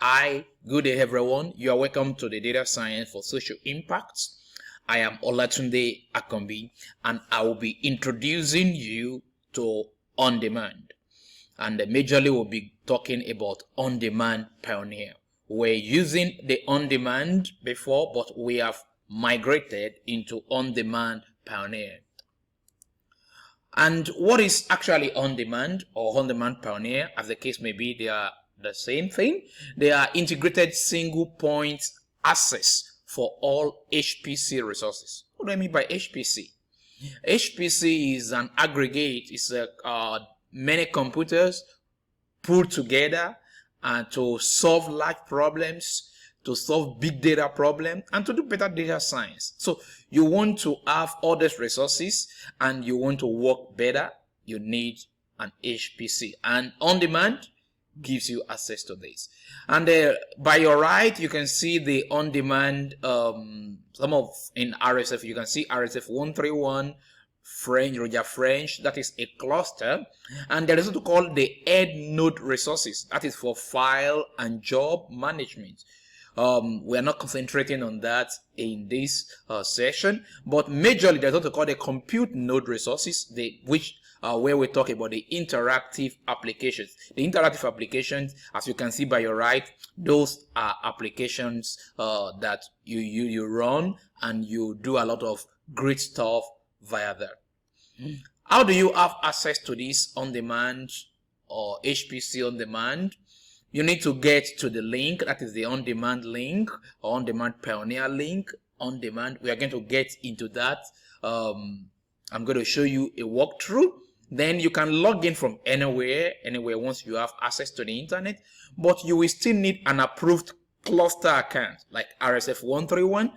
Hi, good day everyone. You are welcome to the Data Science for Social Impacts. I am Olatunde Akombi and I will be introducing you to On-Demand. And majorly we'll be talking about On-Demand Pioneer. We're using the On-Demand before, but we have migrated into On-Demand Pioneer. And what is actually On-Demand or On-Demand Pioneer, as the case may be, they are the same thing. They are integrated single point access for all HPC resources. What do I mean by HPC? HPC is an aggregate. It's many computers put together to solve large problems, to solve big data problems, and to do better data science. So you want to have all these resources and you want to work better, you need an HPC. And On-Demand gives you access to this. And by your right, you can see the On-Demand, some of in RSF, you can see RSF 131, French, Roger French, that is a cluster. And there is what we call the head node resources, that is for file and job management. We are not concentrating on that in this session, but majorly there's what we call the compute node resources, where we talk about the interactive applications. The interactive applications, as you can see by your right, those are applications that you run and you do a lot of great stuff via that. How do you have access to this On-Demand or HPC On-Demand? You need to get to the link, that is the On-Demand link, or On-Demand Pioneer link, On-Demand. We are going to get into that. I'm going to show you a walkthrough. Then you can log in from anywhere once you have access to the internet, but you will still need an approved cluster account like RSF 131,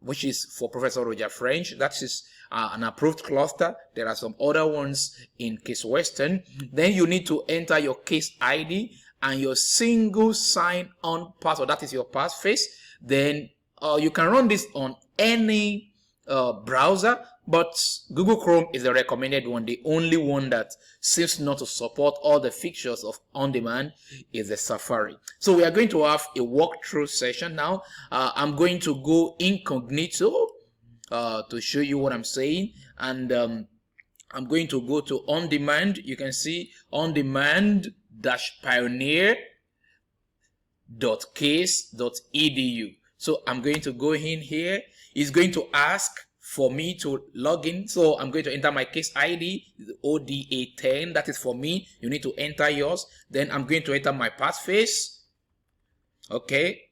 which is for Professor Roger French. That is an approved cluster. There are some other ones in Case Western. Then you need to enter your case ID and your single sign-on password, that is your passphrase. Then you can run this on any browser, but Google Chrome is the recommended one. The only one that seems not to support all the features of On-Demand is the Safari. So we are going to have a walkthrough session now. I'm going to go incognito to show you what I'm saying, and I'm going to go to On-Demand. You can see ondemand-pioneer.case.edu. So I'm going to go in here. It's going to ask for me to log in. So I'm going to enter my case ID, ODA10. That is for me. You need to enter yours. Then I'm going to enter my passphrase. Okay.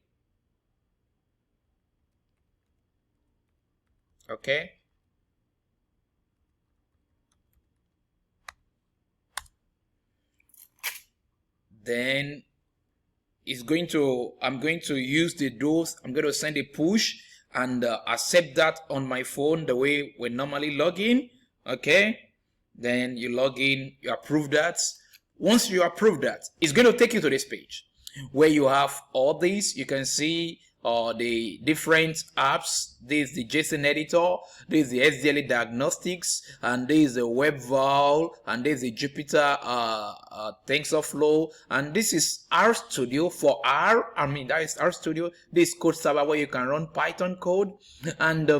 Okay. Then I'm going to use the dose. I'm going to send a push and accept that on my phone the way we normally log in. Okay. Then you log in, you approve that. Once you approve that, it's going to take you to this page where you have all these. You can see the different apps. This is the JSON editor, this is the SDLE diagnostics, and this is the WebVal, and this is the Jupyter TensorFlow, and this is RStudio for R. I mean, that is RStudio. This code server where you can run Python code, and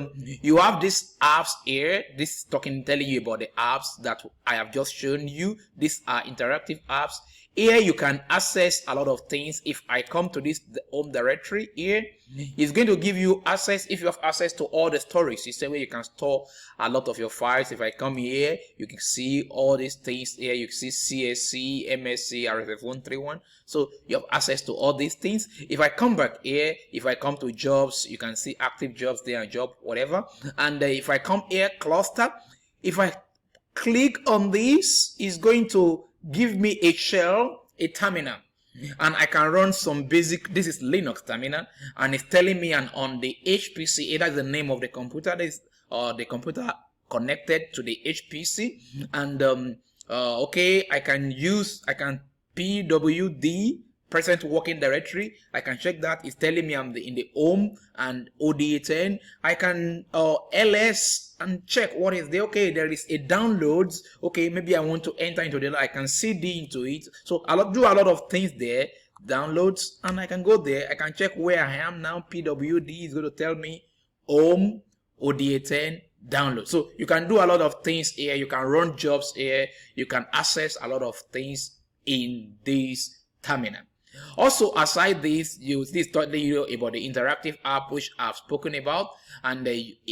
you have these apps here. This is telling you about the apps that I have just shown you. These are interactive apps. Here you can access a lot of things. If I come to this home directory here, it's going to give you access. If you have access to all the storage system where you can store a lot of your files. If I come here, you can see all these things here. You can see CSC, MSC, RSF131. So you have access to all these things. If I come back here, if I come to jobs, you can see active jobs there and job, whatever. And if I come here, cluster, if I click on this, it's going to give me a shell, a terminal, and I can run some basic. This is Linux terminal, and it's telling me and on the HPC, that's the name of the computer, this the computer connected to the HPC, and okay, I can pwd present working directory. I can check that. It's telling me I'm in the home and ODA10. I can ls and check what is there. Okay, there is a downloads. Okay, maybe I want to enter into the, I can cd into it. So I'll do a lot of things there downloads, and I can go there. I can check where I am now. PWD is going to tell me home ODA 10 download. So you can do a lot of things here. You can run jobs here. You can access a lot of things in this terminal. Also, aside this, you see this third video about the interactive app, which I've spoken about. And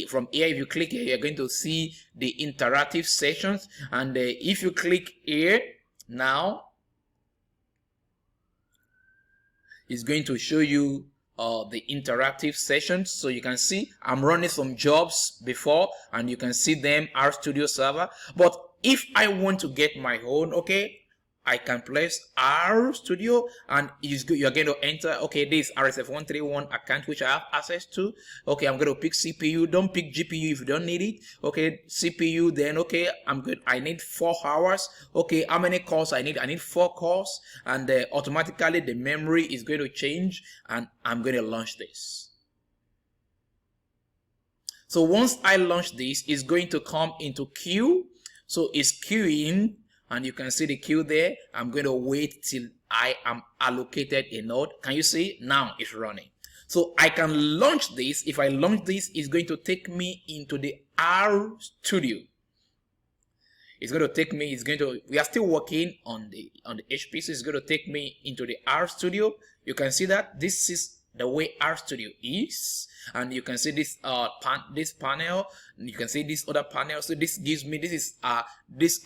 from here, if you click here, you're going to see the interactive sessions. And if you click here now, it's going to show you the interactive sessions. So you can see I'm running some jobs before, and you can see them RStudio server. But if I want to get my own, okay, I can place RStudio, and you're going to enter, okay, this RSF131 account which I have access to. Okay, I'm going to pick CPU. Don't pick GPU if you don't need it. Okay, CPU, then okay, I'm good. I need 4 hours. Okay, how many cores I need? I need 4 cores, and automatically the memory is going to change, and I'm going to launch this. So once I launch this, it's going to come into queue. So it's queuing, and you can see the queue there. I'm going to wait till I am allocated a node. Can you see? Now it's running. So I can launch this. If I launch this, it's going to take me into the RStudio. It's going to take me, we are still working on the HPC. It's going to take me into the RStudio. You can see that this is the way RStudio is, and you can see this this panel, and you can see this other panel. So this gives me, these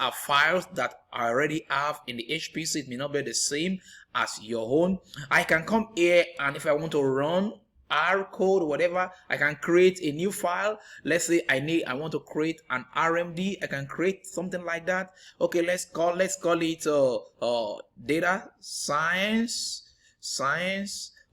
are files that I already have in the HPC. It may not be the same as your own. I can come here, and if I want to run R code or whatever, I can create a new file. Let's say I want to create an RMD. I can create something like that. Okay, let's call it data science.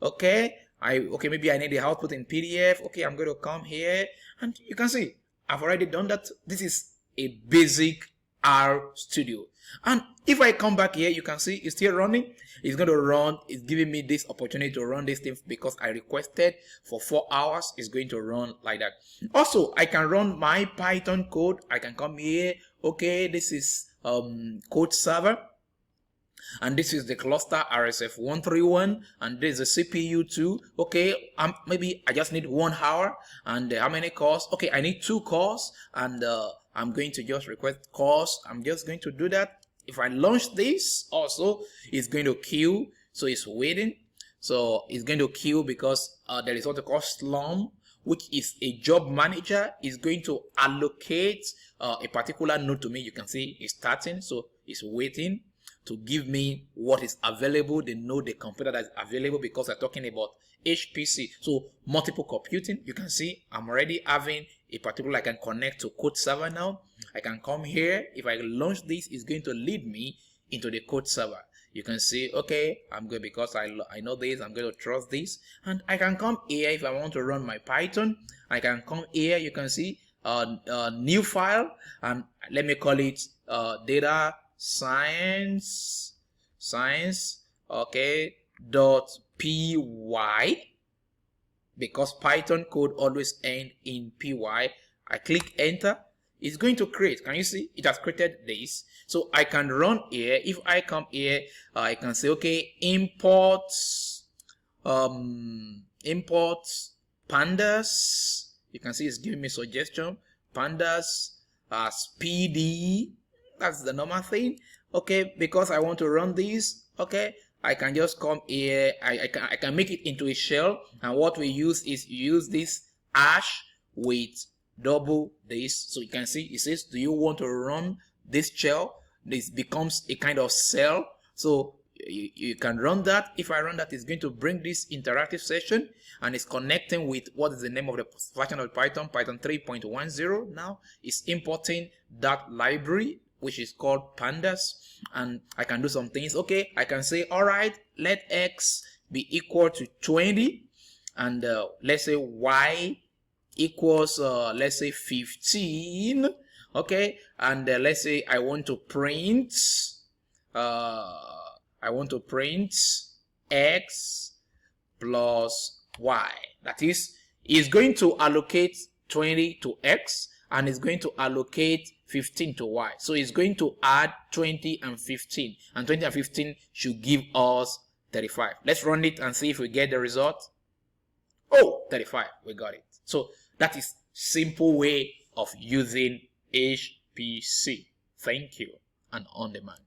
Okay, maybe I need the output in PDF. Okay, I'm going to come here, and you can see I've already done that. This is a basic RStudio. And if I come back here, you can see it's still running. It's going to run. It's giving me this opportunity to run this thing because I requested for 4 hours. It's going to run like that. Also, I can run my Python code. I can come here. Okay, this is code server. And this is the cluster RSF131, and this is the CPU too. Okay, maybe I just need 1 hour, and how many cores? Okay, I need 2 cores, and I'm going to just request cores. I'm just going to do that. If I launch this, also it's going to queue, so it's waiting. So it's going to queue because there is what they call Slum, which is a job manager. Is going to allocate a particular node to me. You can see it's starting, so it's waiting to give me what is available, the node, the computer that is available, because we're talking about HPC. So multiple computing. You can see I'm already having a particular, I can connect to code server now. I can come here. If I launch this, it's going to lead me into the code server. You can see, okay, I'm good because I know this, I'm going to trust this. And I can come here if I want to run my Python. I can come here, you can see new file, and let me call it data science, okay, .py, because Python code always end in py. I click enter. It's going to create. Can you see? It has created this. So I can run here. If I come here, I can say, okay, import pandas. You can see it's giving me suggestion. Pandas, speedy. That's the normal thing. Okay, because I want to run this. Okay, I can just come here. I can make it into a shell, and what we use is this hash with double this. So you can see it says, do you want to run this shell? This becomes a kind of cell. So you can run that. If I run that, it's going to bring this interactive session, and it's connecting with what is the name of the version of Python 3.10. Now it's importing that library, which is called pandas, and I can do some things. Okay, I can say, all right, let x be equal to 20, and let's say y equals let's say 15. Okay, and let's say I want to print x plus y. That is, it's going to allocate 20 to x, and it's going to allocate 15 to y. So it's going to add 20 and 15, and 20 and 15 should give us 35. Let's run it and see if we get the result. Oh, 35, we got it. So that is simple way of using HPC. Thank you, and on demand.